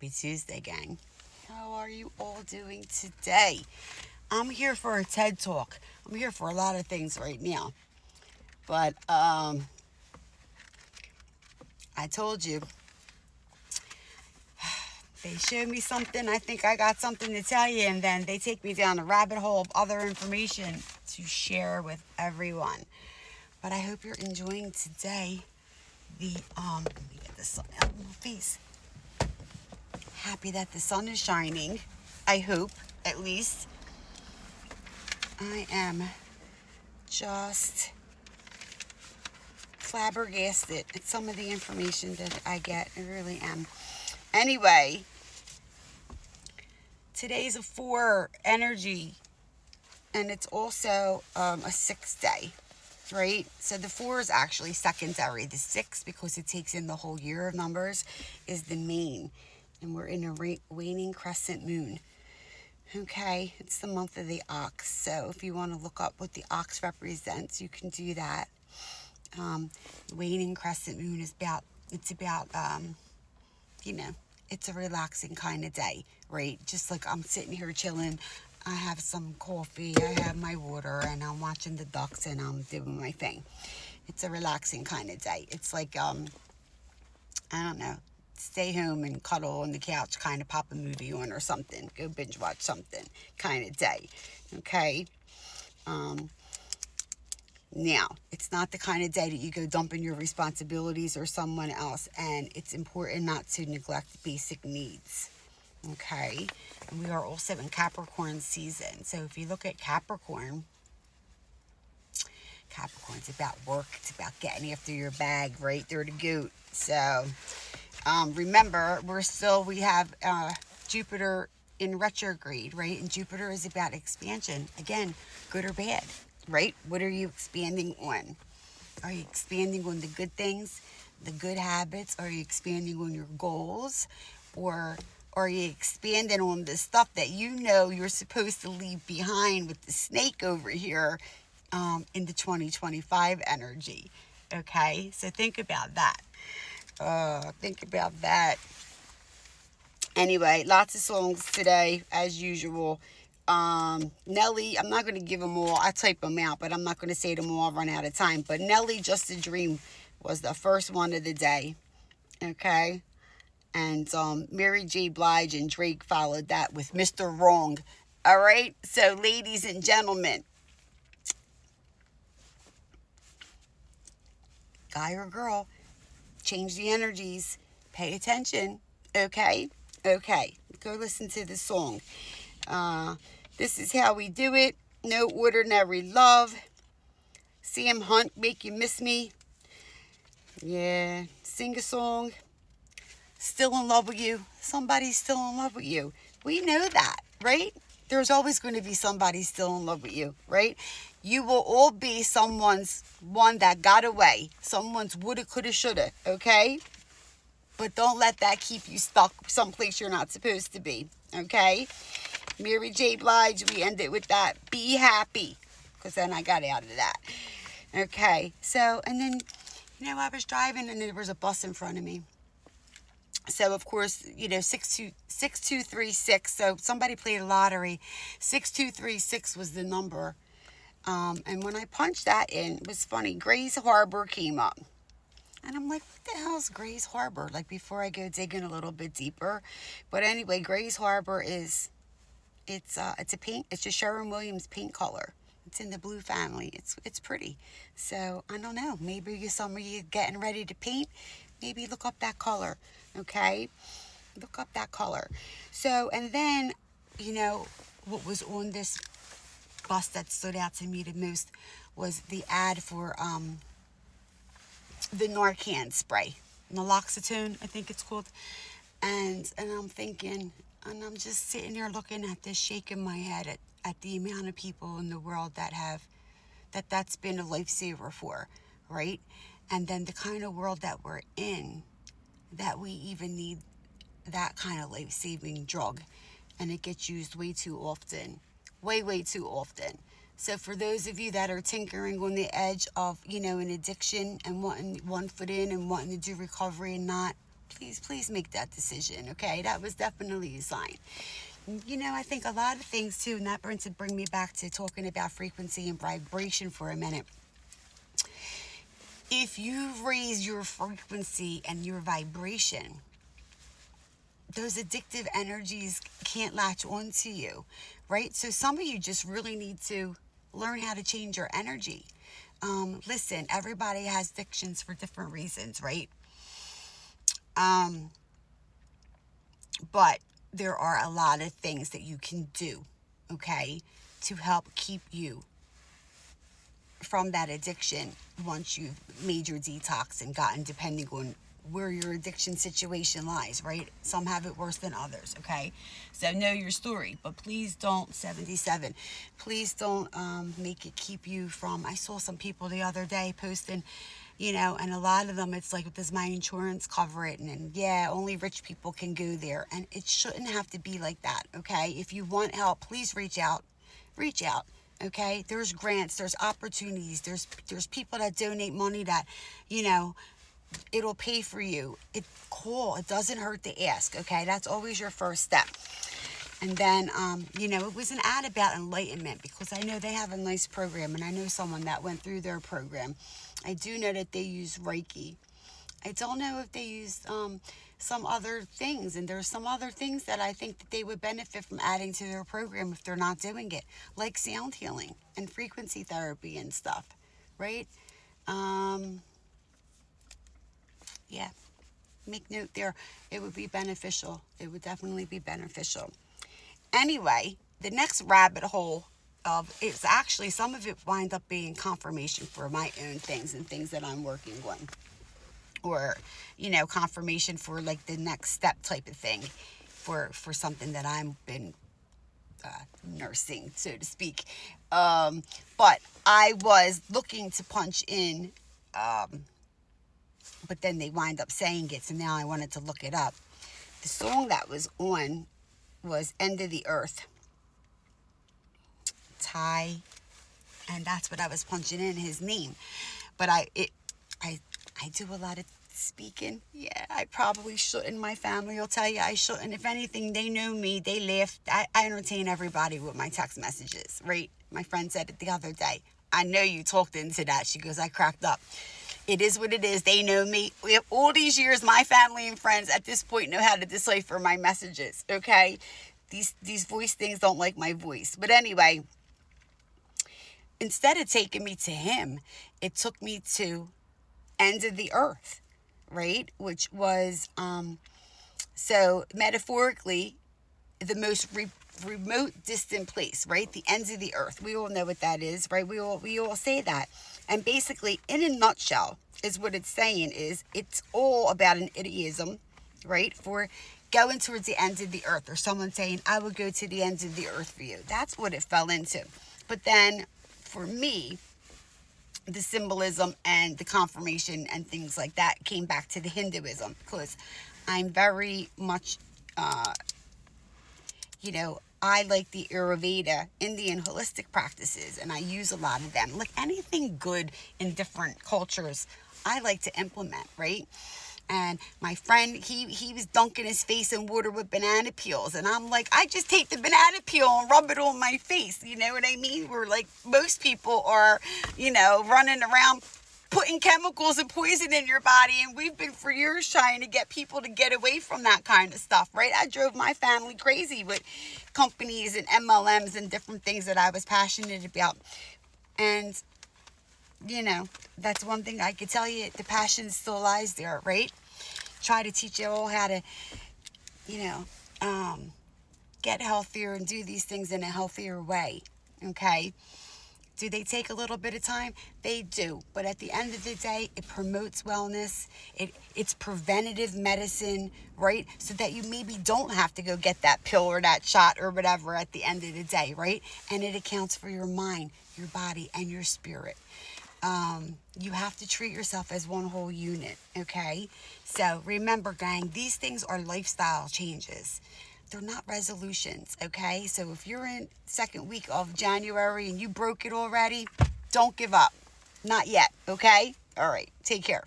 Happy Tuesday, gang. How are you all doing today? I'm here for a TED Talk. I'm here for a lot of things right now. But I told you, they show me something. I think I got something to tell you, and then they take me down a rabbit hole of other information to share with everyone. But I hope you're enjoying today. Let me get the sun out of my face. Happy that the sun is shining. I hope, at least. I am just flabbergasted at some of the information that I get. I really am. Anyway, today's a 4 energy, and it's also a 6 day, right? So the 4 is actually secondary. The 6, because it takes in the whole year of numbers, is the main. And we're in a waning crescent moon. Okay, it's the month of the ox. So if you want to look up what the ox represents, you can do that. Waning crescent moon is about, it's a relaxing kind of day, right? Just like I'm sitting here chilling. I have some coffee, I have my water, and I'm watching the ducks, and I'm doing my thing. It's a relaxing kind of day. It's like, I don't know, stay home and cuddle on the couch, kind of pop a movie on or something, go binge watch something kind of day. Okay. Now, it's not the kind of day that you go dumping your responsibilities or someone else, and it's important not to neglect basic needs. Okay. And we are also in Capricorn season. So if you look at Capricorn's about work. It's about getting after your bag, right? They're the goat. So remember, we have Jupiter in retrograde, right? And Jupiter is about expansion. Again, good or bad, right? What are you expanding on? Are you expanding on the good things, the good habits? Are you expanding on your goals? Or are you expanding on the stuff that you know you're supposed to leave behind with the snake over here in the 2025 energy? Okay, so think about that. Anyway, lots of songs today, as usual. Nelly, I'm not going to give them all. I type them out, but I'm not going to say them all. I'll run out of time. But Nelly, Just a Dream was the first one of the day. Okay? And Mary J. Blige and Drake followed that with Mr. Wrong. All right? So, ladies and gentlemen, guy or girl, change the energies. Pay attention. Okay? Okay. Go listen to the song. This is How We Do It. No Ordinary Love. Sam Hunt, Make You Miss Me. Yeah. Sing a song. Still in love with you. Somebody's still in love with you. We know that, right? There's always going to be somebody still in love with you, right? You will all be someone's one that got away. Someone's woulda, coulda, shoulda, okay? But don't let that keep you stuck someplace you're not supposed to be, okay? Mary J. Blige, we ended with that. Be happy. Because then I got out of that. Okay, so, and then, I was driving and there was a bus in front of me. So, of course, 6236. So, somebody played a lottery. 6236 was the number. And when I punched that in, it was funny. Grays Harbor came up. And I'm like, what the hell is Grays Harbor? Like, before I go digging a little bit deeper. But anyway, Grays Harbor it's a paint. It's a Sherwin-Williams paint color. It's in the blue family. It's pretty. So, I don't know. Maybe some of you getting ready to paint. Maybe look up that color. Okay? Look up that color. So, and then, what was on this bus that stood out to me the most was the ad for the Narcan spray. Naloxone, I think it's called. And I'm thinking, and I'm just sitting there looking at this, shaking my head at the amount of people in the world that's been a lifesaver for, right? And then the kind of world that we're in, that we even need that kind of life-saving drug. And it gets used way too often. Way too often. So for those of you that are tinkering on the edge of, an addiction and wanting one foot in and wanting to do recovery and not, please make that decision, okay? That was definitely a sign. I think a lot of things too, and that bring me back to talking about frequency and vibration for a minute. If you raise your frequency and your vibration, those addictive energies can't latch onto you, right? So some of you just really need to learn how to change your energy. Listen, everybody has addictions for different reasons, right? But there are a lot of things that you can do, okay, to help keep you from that addiction once you've made your detox and gotten, depending on where your addiction situation lies, right? Some have it worse than others, okay? So know your story, but please don't, 77, please don't make it keep you from, I saw some people the other day posting, and a lot of them, it's like, does my insurance cover it? And yeah, only rich people can go there. And it shouldn't have to be like that, okay? If you want help, please reach out, okay? There's grants, there's opportunities, there's people that donate money that, it'll pay for you. It's cool. It doesn't hurt to ask, okay? That's always your first step. And then, it was an ad about enlightenment, because I know they have a nice program, and I know someone that went through their program. I do know that they use Reiki. I don't know if they use some other things, and there's some other things that I think that they would benefit from adding to their program if they're not doing it, like sound healing and frequency therapy and stuff, right? Yeah, make note there. It would be beneficial. It would definitely be beneficial. Anyway, the next rabbit hole it's actually, some of it wind up being confirmation for my own things and things that I'm working on. Or, confirmation for like the next step type of thing for something that I've been nursing, so to speak. But I was looking to punch in, but then they wind up saying it, so now I wanted to look it up. The song that was on was End of the Earth. Ty, and that's what I was punching in, his name. But I do a lot of speaking. Yeah, I probably shouldn't. My family will tell you I shouldn't. If anything, they know me. They laugh. I entertain everybody with my text messages, right? My friend said it the other day. I know you talked into that. She goes, I cracked up. It is what it is. They know me. We have all these years, my family and friends at this point know how to decipher my messages, okay? These voice things don't like my voice. But anyway, instead of taking me to him, it took me to End of the Earth, right? Which was, so metaphorically, the most remote, distant place, right? The ends of the earth. We all know what that is, right? We all say that. And basically, in a nutshell, is what it's saying is, it's all about an idiom, right? For going towards the ends of the earth, or someone saying, I will go to the ends of the earth for you. That's what it fell into. But then, for me, the symbolism and the confirmation and things like that came back to the Hinduism, because I'm very much, I like the Ayurveda, Indian holistic practices, and I use a lot of them. Like anything good in different cultures, I like to implement, right? And my friend, he was dunking his face in water with banana peels. And I'm like, I just take the banana peel and rub it on my face. You know what I mean? We're like, most people are, running around putting chemicals and poison in your body. And we've been for years trying to get people to get away from that kind of stuff, right? I drove my family crazy with companies and MLMs and different things that I was passionate about. And that's one thing I could tell you, the passion still lies there, right? Try to teach you all how to, get healthier and do these things in a healthier way, okay? Do they take a little bit of time? They do. But at the end of the day, it promotes wellness. It's preventative medicine, right? So that you maybe don't have to go get that pill or that shot or whatever at the end of the day, right? And it accounts for your mind, your body, and your spirit. You have to treat yourself as one whole unit, okay? So remember, gang, these things are lifestyle changes. They're not resolutions, okay? So if you're in second week of January and you broke it already, don't give up. Not yet, okay? All right, take care.